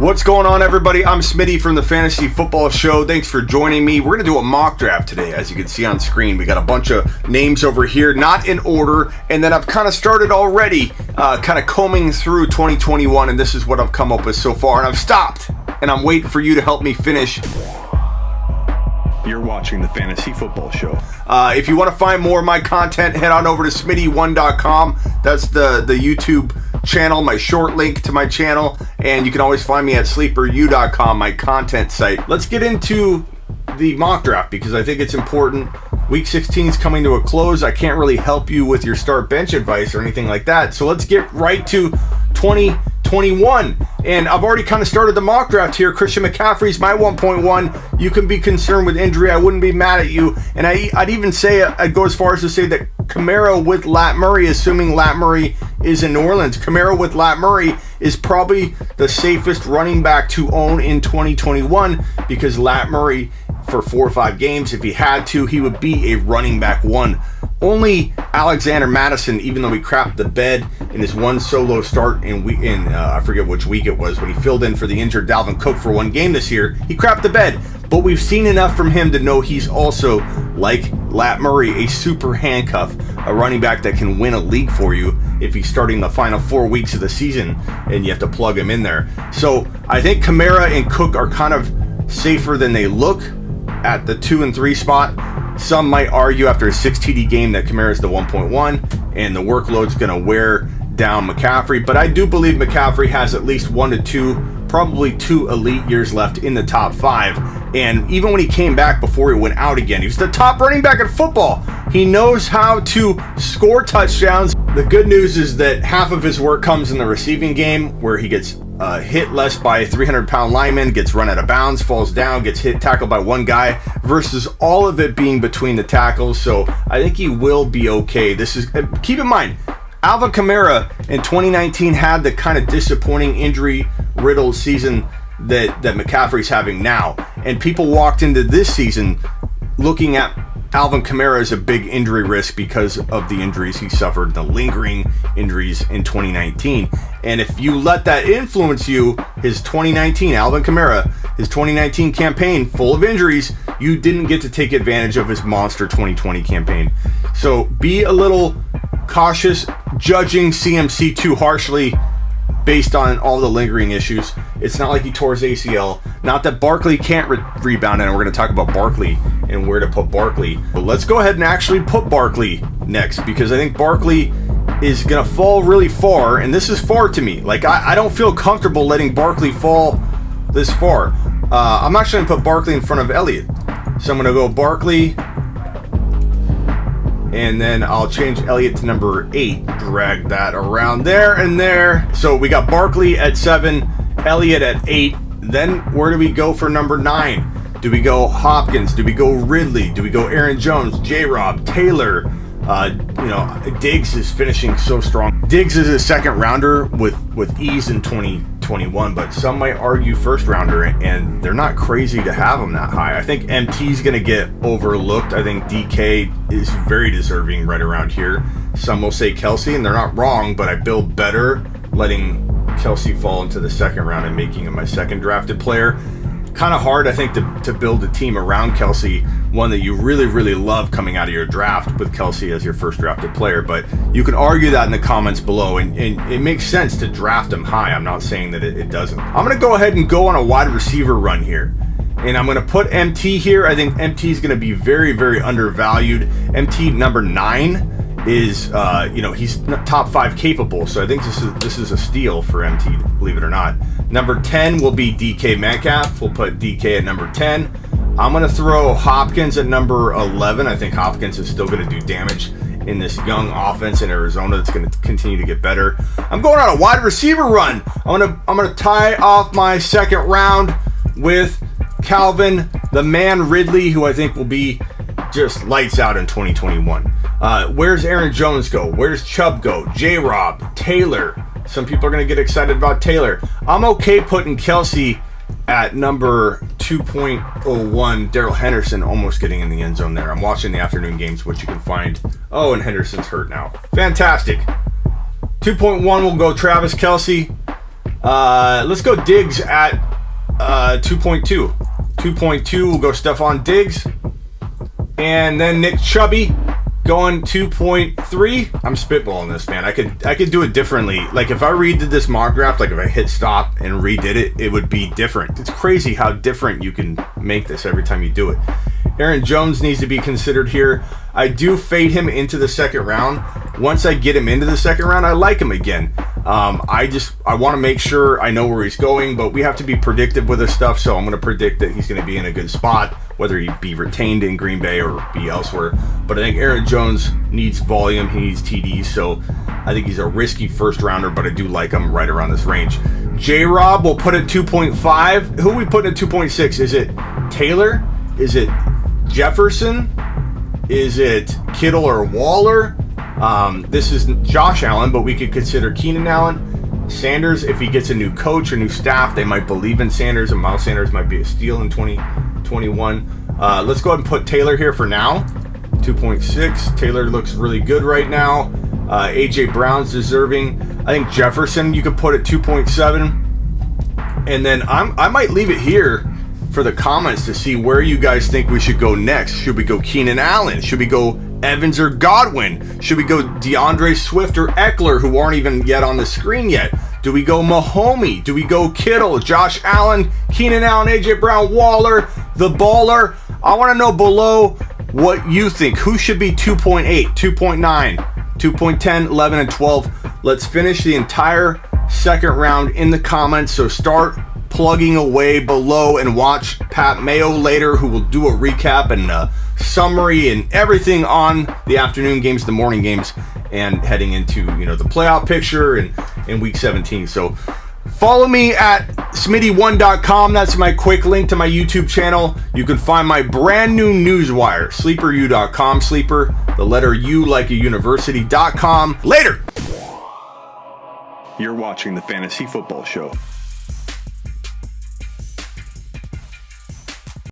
What's going on, everybody? I'm Smitty from the Fantasy Football Show. Thanks for joining me. We're going to do a mock draft today. As you can see on screen, we got a bunch of names over here, not in order, and then I've kind of started already kind of combing through 2021, and this is what I've come up with so far, and I've stopped, and I'm waiting for you to help me finish. You're watching the Fantasy Football Show. If you want to find more of my content, head on over to smitty1.com. That's the YouTube channel, my short link to my channel, and you can always find me at sleeperu.com, my content site. Let's get into the mock draft because I think it's important. Week 16 is coming to a close. I can't really help you with your start bench advice or anything like that. So let's get right to 2021. And I've already kind of started the mock draft here. Christian McCaffrey's my 1.1. You can be concerned with injury. I wouldn't be mad at you. And I'd even say, I'd go as far as to say that Kamara with Lat Murray, assuming Lat Murray is in New Orleans, Kamara with Lat Murray is probably the safest running back to own in 2021 because Lat Murray, for 4 or 5 games, if he had to, he would be a running back one. Only Alexander Mattison, even though he crapped the bed in his one solo start in I forget which week it was, when he filled in for the injured Dalvin Cook for one game this year, he crapped the bed. But we've seen enough from him to know he's also, like Lat Murray, a super handcuff, a running back that can win a league for you if he's starting the final 4 weeks of the season and you have to plug him in there. So I think Kamara and Cook are kind of safer than they look at the 2 and 3 spot. Some might argue after a 6 TD game that Kamara is the 1.1 and the workload's going to wear down McCaffrey, but I do believe McCaffrey has at least 1 to 2, probably 2 elite years left in the top 5. And even when he came back before he went out again, he was the top running back in football. He knows how to score touchdowns. The good news is that half of his work comes in the receiving game, where he gets hit less by a 300-pound lineman, gets run out of bounds, falls down, gets tackled by one guy, versus all of it being between the tackles. So I think he will be okay. This is, keep in mind, Alvin Kamara in 2019 had the kind of disappointing injury-riddled season that McCaffrey's having now. And people walked into this season looking at Alvin Kamara as a big injury risk because of the injuries he suffered, the lingering injuries in 2019. And if you let that influence you, his 2019, Alvin Kamara, his 2019 campaign full of injuries, you didn't get to take advantage of his monster 2020 campaign. So be a little cautious judging CMC too harshly based on all the lingering issues. It's not like he tore his ACL. Not that Barkley can't rebound, and we're going to talk about Barkley and where to put Barkley. But let's go ahead and actually put Barkley next, because I think Barkley is going to fall really far, and this is far to me. Like, I don't feel comfortable letting Barkley fall this far. I'm actually going to put Barkley in front of Elliott. So I'm going to go Barkley, and then I'll change Elliott to number 8. Drag that around there and there. So we got Barkley at 7, Elliott at 8. Then where do we go for number 9? Do we go Hopkins? Do we go Ridley? Do we go Aaron Jones, J-Rob, Taylor? Diggs is finishing so strong. Diggs is a second rounder with ease in 2021, but some might argue first rounder, and they're not crazy to have him that high. I think MT is going to get overlooked. I think DK is very deserving right around here. Some will say Kelsey, and they're not wrong, but I build better letting Kelsey fall into the second round and making him my second drafted player. Kind of hard, I think, to build a team around Kelsey, one that you really, really love coming out of your draft with Kelsey as your first drafted player. But you can argue that in the comments below, and it makes sense to draft him high. I'm not saying that it doesn't. I'm going to go ahead and go on a wide receiver run here, and I'm going to put MT here. I think MT is going to be very, very undervalued. MT number 9 is, he's top 5 capable, so I think this is a steal for MT, believe it or not. Number 10 will be DK Metcalf. We'll put DK at number 10. I'm going to throw Hopkins at number 11. I think Hopkins is still going to do damage in this young offense in Arizona that's going to continue to get better. I'm going on a wide receiver run. I'm going to tie off my second round with Calvin, the man Ridley, who I think will be just lights out in 2021. Where's Aaron Jones go? Where's Chubb go? J-Rob, Taylor. Some people are going to get excited about Taylor. I'm okay putting Kelsey at number 2.01. Darrell Henderson almost getting in the end zone there. I'm watching the afternoon games, which you can find. Oh, and Henderson's hurt now. Fantastic. 2.1 will go Travis Kelsey. Let's go Diggs at 2.2. 2.2, we'll go Stephon Diggs. And then Nick Chubb going 2.3. I'm spitballing this, man. I could do it differently. Like if I redid this mock draft, like if I hit stop and redid it, it would be different. It's crazy how different you can make this every time you do it. Aaron Jones needs to be considered here. I do fade him into the second round. Once I get him into the second round, I like him again. I want to make sure I know where he's going, but we have to be predictive with this stuff, so I'm going to predict that he's going to be in a good spot, whether he be retained in Green Bay or be elsewhere. But I think Aaron Jones needs volume, he needs TDs, so I think he's a risky first rounder, but I do like him right around this range. J-Rob will put at 2.5. Who are we putting at 2.6? Is it Taylor? Is it Jefferson? Is it Kittle or Waller? This is Josh Allen, but we could consider Keenan Allen. Sanders, if he gets a new coach or new staff, they might believe in Sanders, and Miles Sanders might be a steal in 2021. Let's go ahead and put Taylor here for now. 2.6. Taylor looks really good right now. A.J. Brown's deserving. I think Jefferson you could put at 2.7. And then I might leave it here for the comments to see where you guys think we should go next. Should we go Keenan Allen? Should we go Evans or Godwin? Should we go DeAndre Swift or Eckler, who aren't even yet on the screen yet? Do we go Mahomes? Do we go Kittle, Josh Allen, Keenan Allen, A.J. Brown, Waller, the baller? I want to know below what you think. Who should be 2.8, 2.9, 2.10, 11, and 12? Let's finish the entire second round in the comments, so start plugging away below and watch Pat Mayo later, who will do a recap and summary and everything on the afternoon games, the morning games, and heading into the playoff picture and in week 17. So follow me at smitty1.com. That's my quick link to my YouTube channel. You can find my brand new newswire, sleeperu.com. Sleeper, the letter U like a university.com. Later. You're watching the Fantasy Football Show.